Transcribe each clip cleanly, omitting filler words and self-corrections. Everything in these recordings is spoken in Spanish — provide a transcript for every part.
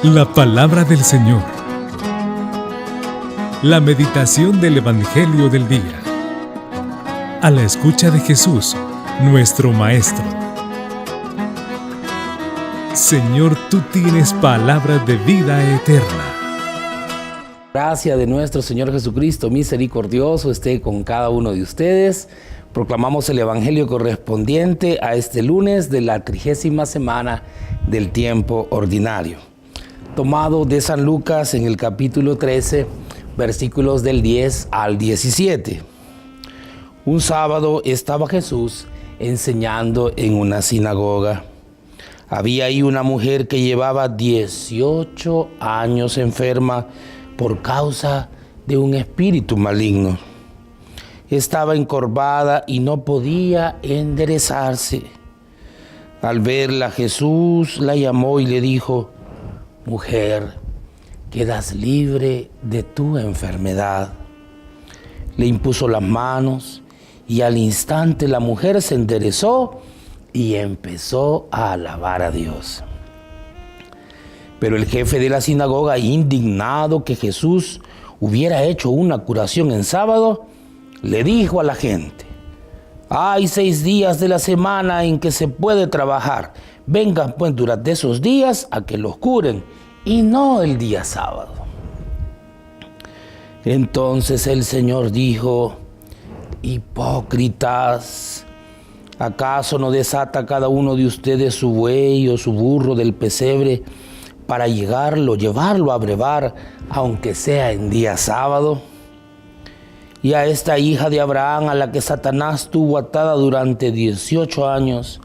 La palabra del Señor. La meditación del Evangelio del día. A la escucha de Jesús, nuestro Maestro. Señor, tú tienes palabras de vida eterna. Gracia de nuestro Señor Jesucristo misericordioso esté con cada uno de ustedes. Proclamamos el Evangelio correspondiente a este lunes de la 30ª semana del tiempo ordinario. Tomado de San Lucas en el capítulo 13, versículos del 10 al 17. Un sábado estaba Jesús enseñando en una sinagoga. Había ahí una mujer que llevaba 18 años enferma por causa de un espíritu maligno. Estaba encorvada y no podía enderezarse. Al verla, Jesús la llamó y le dijo: «Mujer, quedas libre de tu enfermedad». Le impuso las manos y al instante la mujer se enderezó y empezó a alabar a Dios. Pero el jefe de la sinagoga, indignado que Jesús hubiera hecho una curación en sábado, le dijo a la gente: «Hay 6 días de la semana en que se puede trabajar. Vengan pues durante esos días a que los curen, y no el día sábado». Entonces el Señor dijo: «Hipócritas, ¿acaso no desata cada uno de ustedes su buey o su burro del pesebre para llevarlo a brevar, aunque sea en día sábado? Y a esta hija de Abraham, a la que Satanás tuvo atada durante 18 años,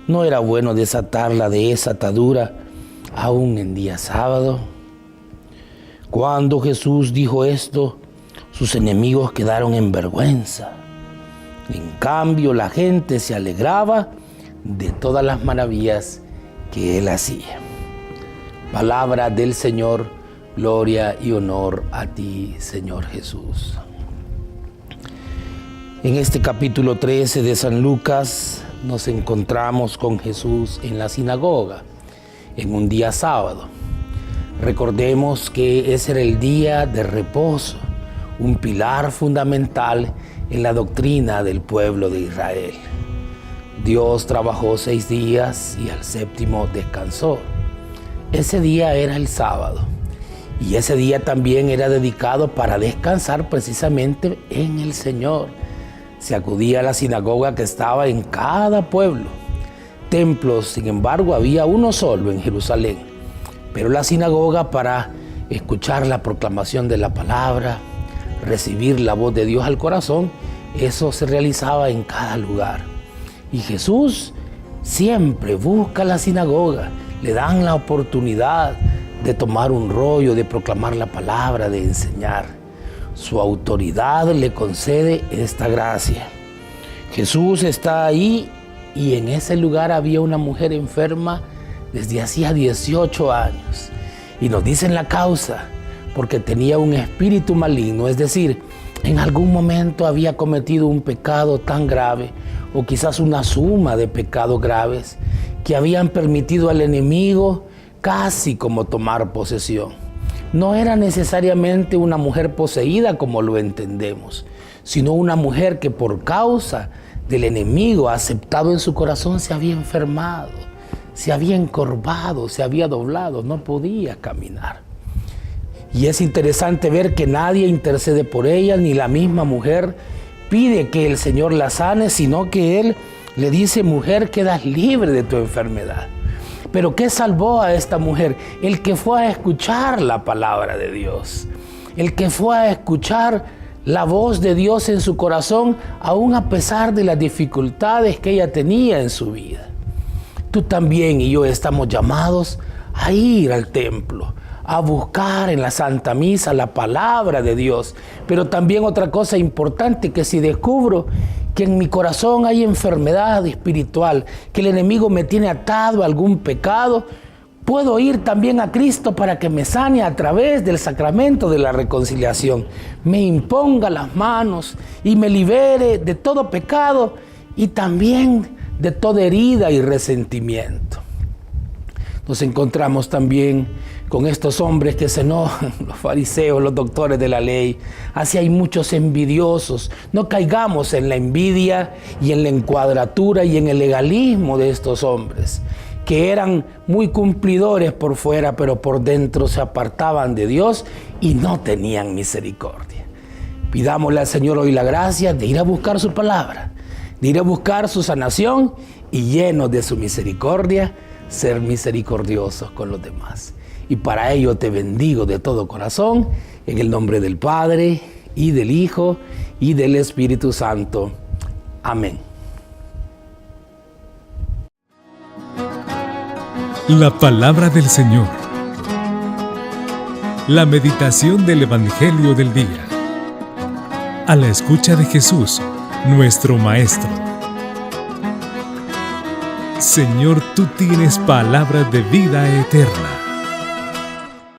¿no era bueno desatarla de esa atadura aún en día sábado?». Cuando Jesús dijo esto, sus enemigos quedaron en vergüenza. En cambio, la gente se alegraba de todas las maravillas que él hacía. Palabra del Señor, gloria y honor a ti, Señor Jesús. En este capítulo 13 de San Lucas nos encontramos con Jesús en la sinagoga, en un día sábado. Recordemos que ese era el día de reposo, un pilar fundamental en la doctrina del pueblo de Israel. Dios trabajó 6 días y al 7º descansó. Ese día era el sábado y ese día también era dedicado para descansar precisamente en el Señor. Se acudía a la sinagoga que estaba en cada pueblo. Templos, sin embargo, había uno solo en Jerusalén, pero la sinagoga para escuchar la proclamación de la palabra, recibir la voz de Dios al corazón, eso se realizaba en cada lugar. Y Jesús siempre busca la sinagoga, le dan la oportunidad de tomar un rollo, de proclamar la palabra, de enseñar. Su autoridad le concede esta gracia. Jesús está ahí y en ese lugar había una mujer enferma desde hacía 18 años. Y nos dicen la causa: porque tenía un espíritu maligno, es decir, en algún momento había cometido un pecado tan grave, o quizás una suma de pecados graves, que habían permitido al enemigo casi como tomar posesión. No era necesariamente una mujer poseída como lo entendemos, sino una mujer que por causa del enemigo aceptado en su corazón se había enfermado, se había encorvado, se había doblado, no podía caminar. Y es interesante ver que nadie intercede por ella, ni la misma mujer pide que el Señor la sane, sino que Él le dice: «Mujer, quedas libre de tu enfermedad». Pero ¿qué salvó a esta mujer? El que fue a escuchar la palabra de Dios, el que fue a escuchar la voz de Dios en su corazón, aún a pesar de las dificultades que ella tenía en su vida. Tú también y yo estamos llamados a ir al templo, a buscar en la Santa Misa la palabra de Dios. Pero también otra cosa importante, que si descubro que en mi corazón hay enfermedad espiritual, que el enemigo me tiene atado a algún pecado, puedo ir también a Cristo para que me sane a través del sacramento de la reconciliación, me imponga las manos y me libere de todo pecado y también de toda herida y resentimiento. Nos encontramos también con estos hombres que se enojan, los fariseos, los doctores de la ley. Así hay muchos envidiosos. No caigamos en la envidia y en la encuadratura y en el legalismo de estos hombres, que eran muy cumplidores por fuera, pero por dentro se apartaban de Dios y no tenían misericordia. Pidámosle al Señor hoy la gracia de ir a buscar su palabra, de ir a buscar su sanación y llenos de su misericordia, ser misericordiosos con los demás. Y para ello te bendigo de todo corazón, en el nombre del Padre, y del Hijo, y del Espíritu Santo. Amén. La palabra del Señor. La meditación del Evangelio del día. A la escucha de Jesús, nuestro Maestro. Señor, tú tienes palabras de vida eterna.